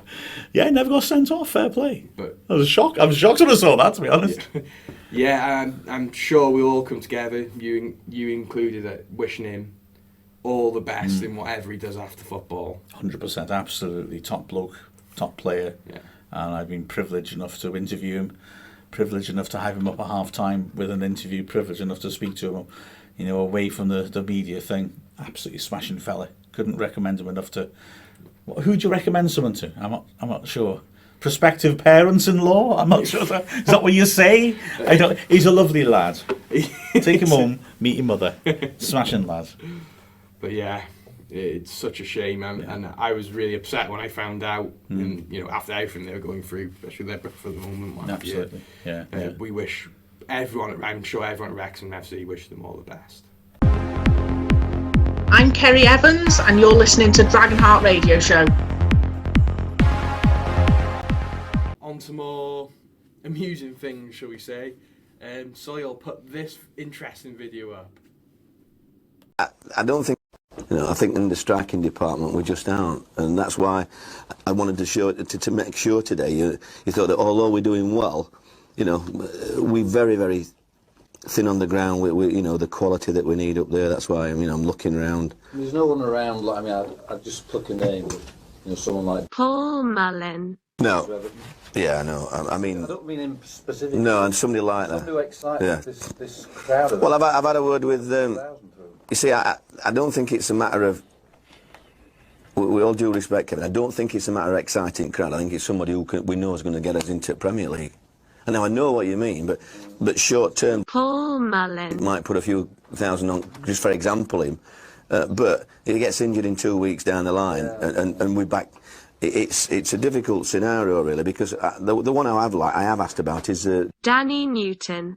he never got sent off. Fair play. But I was shocked. I was shocked when I saw that, to be honest. Yeah, I'm sure we'll all come together. You included it, wishing him all the best in whatever he does after football. 100%, absolutely top bloke, top player. Yeah. And I've been privileged enough to interview him, privileged enough to have him up at half time with an interview, privileged enough to speak to him, away from the media thing. Absolutely smashing fella. Couldn't recommend him enough to. Who'd you recommend someone to? I'm not sure. Prospective parents-in-law? I'm not sure. Is that what you say? He's a lovely lad. Take him home, meet your mother. Smashing lad. But yeah, it's such a shame, and I was really upset when I found out, and after everything they were going through, especially their for the moment. Absolutely, yeah. We wish everyone. I'm sure everyone at Wrexham AFC wish them all the best. I'm Kerry Evans, and you're listening to Dragonheart Radio Show. On to more amusing things, shall we say? Soil put this interesting video up. I don't think. I think in the striking department we just aren't, and that's why I wanted to show to make sure today. You thought that although we're doing well, we're very, very thin on the ground. We the quality that we need up there. That's why I'm looking around. There's no one around. I just pluck a name. Someone like Paul Mullen. No. Yeah, I know. I mean. I don't mean in specific. No, and somebody like that. Somebody excited this crowd. Well, I've had a word with. You see, I don't think it's a matter of, with all due respect, Kevin, I don't think it's a matter of exciting crowd. I think it's somebody who we know is going to get us into Premier League. And now I know what you mean, but short term, Paul Mullen might put a few thousand on, just for example, him. But if he gets injured in 2 weeks down the line, and we're back, it's a difficult scenario really, because the one I have asked about is Danny Newton.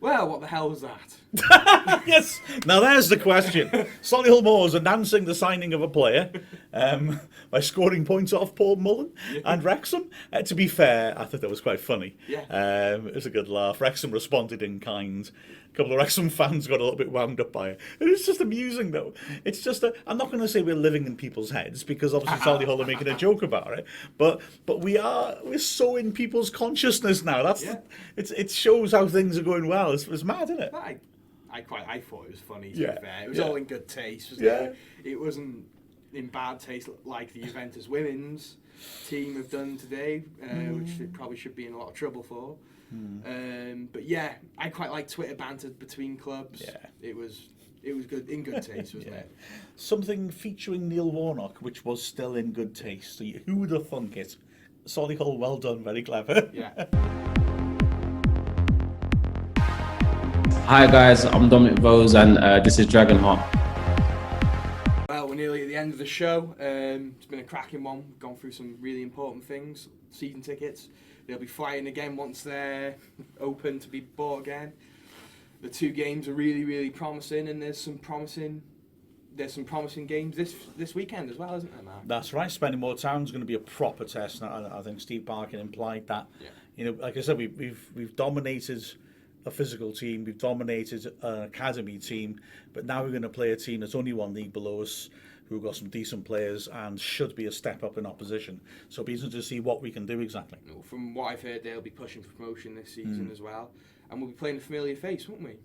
Well, what the hell was that? Yes, now there's the question. Solihull Moors announcing the signing of a player by scoring points off Paul Mullen and Wrexham. To be fair, I thought that was quite funny. Yeah. It was a good laugh. Wrexham responded in kind. A couple of Wrexham fans got a little bit wound up by it. It's just amusing, though. It's just I'm not going to say we're living in people's heads, because obviously Solihull are making a joke about it. But we're so in people's consciousness now. It shows how things are going well. It's mad, isn't it? I thought it was funny, to be fair. It was all in good taste, wasn't it? It wasn't in bad taste like the Juventus women's team have done today, which they probably should be in a lot of trouble for. But yeah, I quite like Twitter banter between clubs. Yeah. It was good, in good taste, wasn't it? Something featuring Neil Warnock, which was still in good taste. So who would have thunk it? Solihull, well done, very clever. Yeah. Hi guys, I'm Dominic Vose and this is Dragonheart. Well, we're nearly nearly at the end of the show. It's been a cracking one. We've gone through some really important things. Season tickets. They'll be flying again once they're open to be bought again. The 2 games are really, really promising, and there's some promising games this weekend as well, isn't there, Mark? That's right. Spennymoor Town's going to be a proper test. I think Steve Parkin implied that. Yeah. You know, like I said, we've dominated a physical team, we've dominated an academy team, but now we're going to play a team that's only 1 league below us, who've got some decent players and should be a step up in opposition. So it'll be interesting to see what we can do exactly. From what I've heard, they'll be pushing for promotion this season as well, and we'll be playing a familiar face, won't we?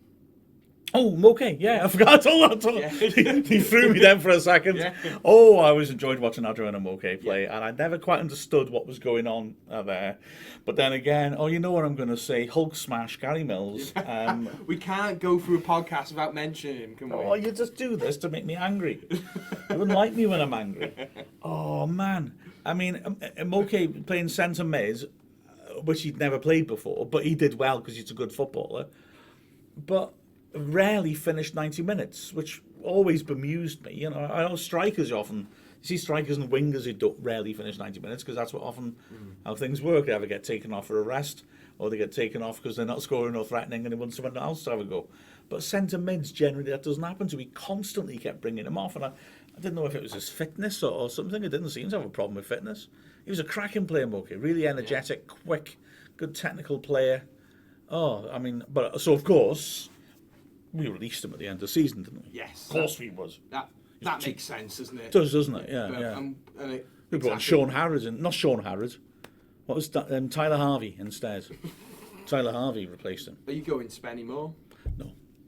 Oh, okay, yeah, I forgot all that. Yeah. He threw me then for a second. Yeah. Oh, I always enjoyed watching Adrian and Moke play, and I never quite understood what was going on there. But then again, you know what I'm going to say? Hulk smash, Gary Mills. We can't go through a podcast without mentioning him, can we? Oh, you just do this to make me angry. You wouldn't like me when I'm angry. Oh, man. I mean, Moke playing centre mid, which he'd never played before, but he did well because he's a good footballer. But rarely finished 90 minutes, which always bemused me. You know, I know strikers often, you see strikers and wingers who don't rarely finish 90 minutes because that's what often how things work. They either get taken off for a rest or they get taken off because they're not scoring or threatening and they want someone else to have a go. But centre mids, generally that doesn't happen to. We constantly kept bringing him off, and I didn't know if it was his fitness or something. He didn't seem to have a problem with fitness. He was a cracking player, Moke, really energetic, quick, good technical player. Oh, I mean, but so of course we released him at the end of the season, didn't we? Yes. Of course we was. That makes sense, doesn't it? Doesn't it? Yeah, But, yeah. We brought exactly. Sean Harrod in. Not Sean Harrod. What was that? Tyler Harvey instead. Tyler Harvey replaced him. Are you going Spennymoor? No.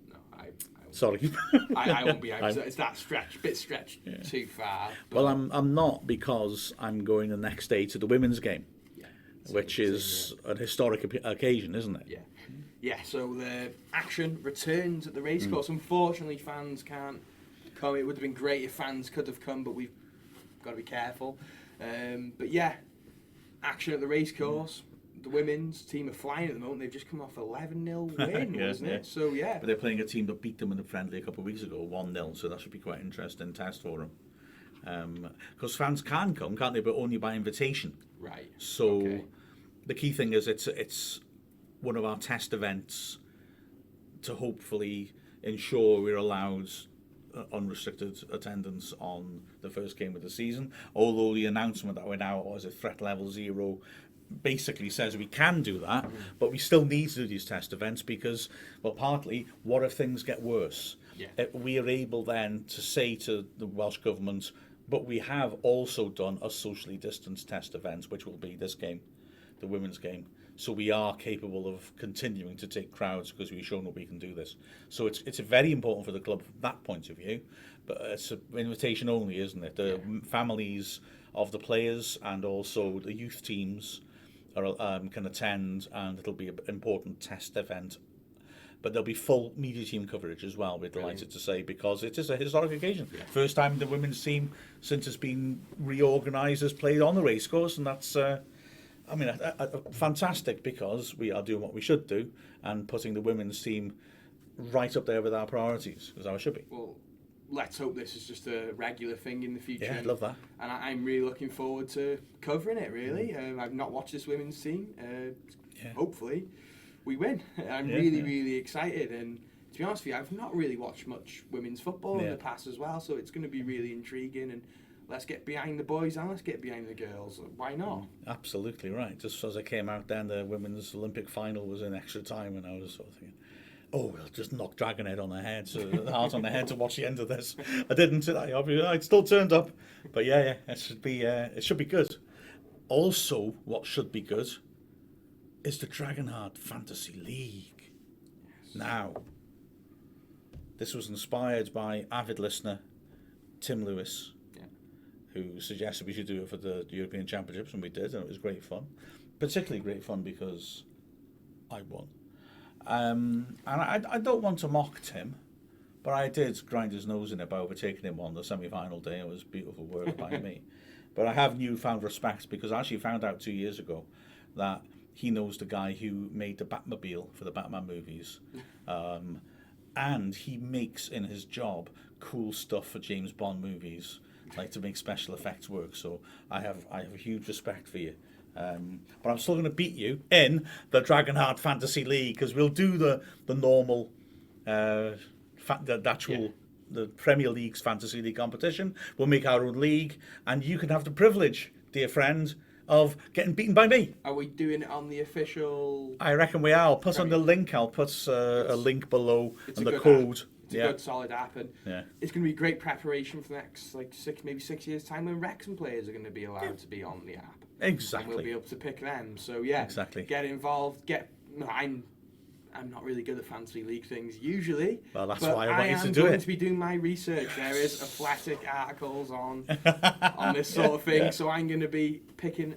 No, I Sorry. I won't be out. It's that bit stretched too far. Well, I'm not, because I'm going the next day to the women's game, which is an historic occasion, isn't it? Yeah. Yeah, so the action returns at the racecourse. Unfortunately, fans can't come. It would have been great if fans could have come, but we've got to be careful. But yeah, action at the racecourse. The women's team are flying at the moment. They've just come off 11-0 win, wasn't it? So yeah. But they're playing a team that beat them in the friendly a couple of weeks ago, 1-0. So that should be quite an interesting test for them. Because fans can come, can't they? But only by invitation. Right. So the key thing is it's one of our test events to hopefully ensure we're allowed unrestricted attendance on the first game of the season. Although the announcement that we're now as a threat level 0 basically says we can do that, but we still need to do these test events because, well, partly, what if things get worse? Yeah. We are able then to say to the Welsh Government, but we have also done a socially distanced test event, which will be this game, the women's game. So we are capable of continuing to take crowds because we've shown that we can do this. So it's very important for the club from that point of view, but it's an invitation only, isn't it? The families of the players and also the youth teams can attend, and it'll be an important test event. But there'll be full media team coverage as well, we're delighted to say, because it is a historic occasion. Yeah. First time the women's team, since it's been reorganised, has played on the racecourse, and that's fantastic, because we are doing what we should do and putting the women's team right up there with our priorities, as ours should be. Well, let's hope this is just a regular thing in the future. Yeah, I'd love that. And I'm really looking forward to covering it, really. I've not watched this women's team. Hopefully we win. I'm really excited. And to be honest with you, I've not really watched much women's football in the past as well, so it's going to be really intriguing. And let's get behind the boys and let's get behind the girls. Why not? Absolutely right. Just as I came out then, the women's Olympic final was in extra time, and I was sort of thinking, oh, we'll just knock Dragonheart on the head, heart on the head to watch the end of this. I didn't. I still turned up, but yeah, it should be good. Also, what should be good is the Dragonheart Fantasy League. Yes. Now, this was inspired by avid listener Tim Lewis, who suggested we should do it for the European Championships, and we did, and it was great fun. Particularly great fun because I won. And I don't want to mock Tim, but I did grind his nose in it by overtaking him on the semi-final day. It was beautiful work by me. But I have newfound respect, because I actually found out 2 years ago that he knows the guy who made the Batmobile for the Batman movies. And he makes in his job cool stuff for James Bond movies. like to make special effects work. So I have a huge respect for you. But I'm still going to beat you in the Dragonheart Fantasy League, because we'll do the normal, the Premier League's Fantasy League competition. We'll make our own league, and you can have the privilege, dear friend, of getting beaten by me. Are we doing it on the official? I reckon we are. I'll put on the link. I'll put a link below and the code. It's a good solid app, and yeah, it's going to be great preparation for the next maybe 6 years' time when Wrexham players are going to be allowed to be on the app. Exactly. And we'll be able to pick them. So yeah, exactly. Get involved. I'm not really good at fantasy league things usually. Well, that's why I want you to do it. I am going to be doing my research. There is athletic articles on this sort of thing, so I'm going to be picking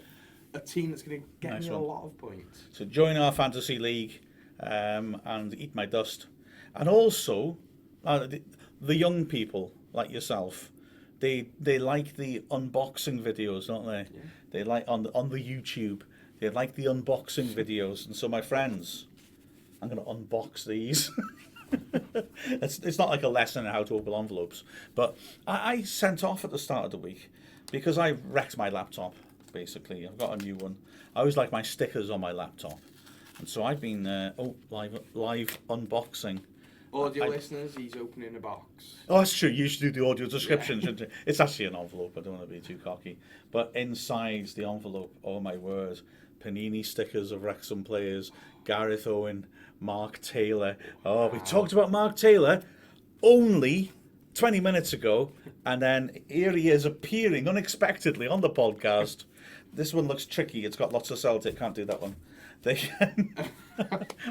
a team that's going to get me a lot of points. So join our fantasy league and eat my dust. And also, the young people like yourself, they like the unboxing videos, don't they? Yeah. They like on the YouTube. They like the unboxing videos, and so my friends, I'm going to unbox these. It's not like a lesson in how to open envelopes, but I sent off at the start of the week because I wrecked my laptop. Basically, I've got a new one. I always like my stickers on my laptop, and so I've been live unboxing. Audio listeners, he's opening a box. Oh, that's true. You should do the audio description, shouldn't you? It's actually an envelope. I don't want to be too cocky. But inside the envelope, oh my word, Panini stickers of Wrexham players, Gareth Owen, Mark Taylor. Oh, we talked about Mark Taylor only 20 minutes ago, and then here he is appearing unexpectedly on the podcast. This one looks tricky. It's got lots of Celtic. Can't do that one.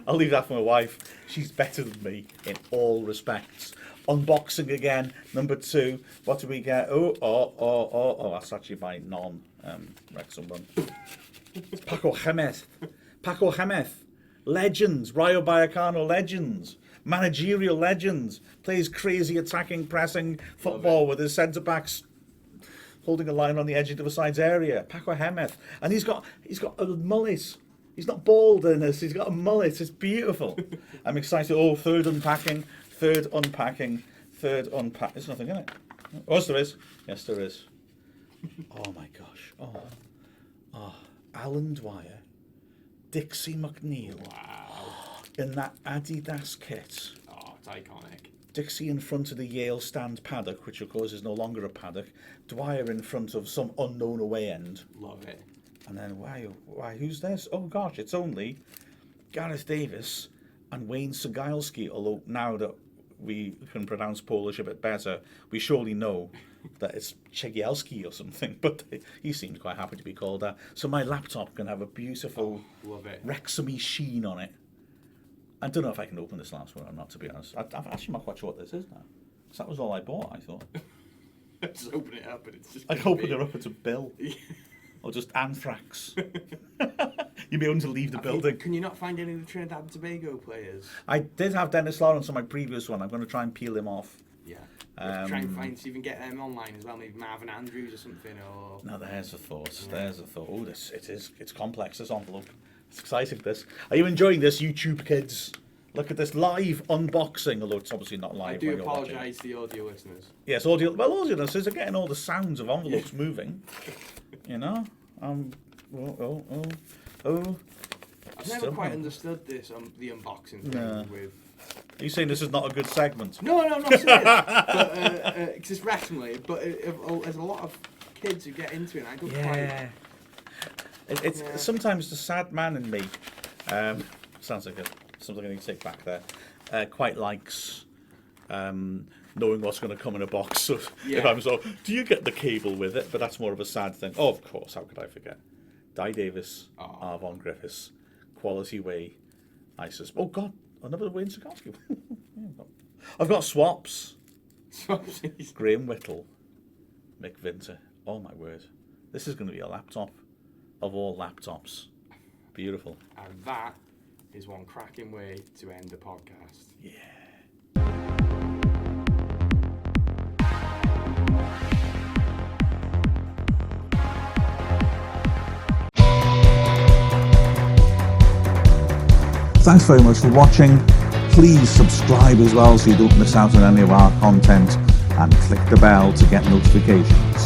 I'll leave that for my wife. She's better than me in all respects. Unboxing again, number 2. What do we get? Oh, that's actually my non-Wrexham one. It's Paco Jémez. Legends. Rayo Vallecano legends. Managerial legends. Plays crazy attacking, pressing football with his centre-backs holding a line on the edge of the side's area. Paco Jémez. And he's got a mullet. He's not bald in this. He's got a mullet. It's beautiful. I'm excited. Oh, third unpacking. There's nothing in it. Oh, yes, there is. Yes, there is. Oh, my gosh. Oh, Alan Dwyer. Dixie McNeil. Wow. In that Adidas kit. Oh, it's iconic. Dixie in front of the Yale stand paddock, which of course is no longer a paddock. Dwyer in front of some unknown away end. Love it. And then, why, who's this? Oh gosh, it's only Gareth Davis and Wayne Cegielski, although now that we can pronounce Polish a bit better, we surely know that it's Cegielski or something, but he seems quite happy to be called that. So my laptop can have a beautiful Wrexham-y sheen on it. I don't know if I can open this last one or not, to be honest. I'm actually not quite sure what this is now. Because that was all I bought, I thought. Just open it up and it's just... I open it up, it's a bill. Or just anthrax. You'd be able to leave the building. Can you not find any of the Trinidad and Tobago players? I did have Dennis Lawrence on my previous one. I'm going to try and peel him off. Yeah. Try and see if you can get them online as well. Maybe Marvin Andrews or something. Or no, there's a thought. Yeah. There's a thought. Oh, it's complex, this envelope. It's exciting, this. Are you enjoying this, YouTube kids? Look at this live unboxing, although it's obviously not live. I do apologise to the audio listeners. Yes, audio listeners are getting all the sounds of envelopes moving. You know? I've never quite understood this, the unboxing thing with... Are you saying this is not a good segment? No, I'm not saying it. Because it's Wrexham, but there's a lot of kids who get into it, and I don't quite... It's sometimes the sad man in me, sounds like something I need to take back there, quite likes knowing what's going to come in a box. So if I'm do you get the cable with it? But that's more of a sad thing. Oh, of course, how could I forget? Di Davis, Arvon Griffiths, Quality Way, ISIS. Oh, God, another Wayne Cegielski. I've got swaps. Graham Whittle, Mick Vinter. Oh, my word. This is going to be a laptop of all laptops. Beautiful. And that is one cracking way to end the podcast. Yeah. Thanks very much for watching. Please subscribe as well so you don't miss out on any of our content, and click the bell to get notifications.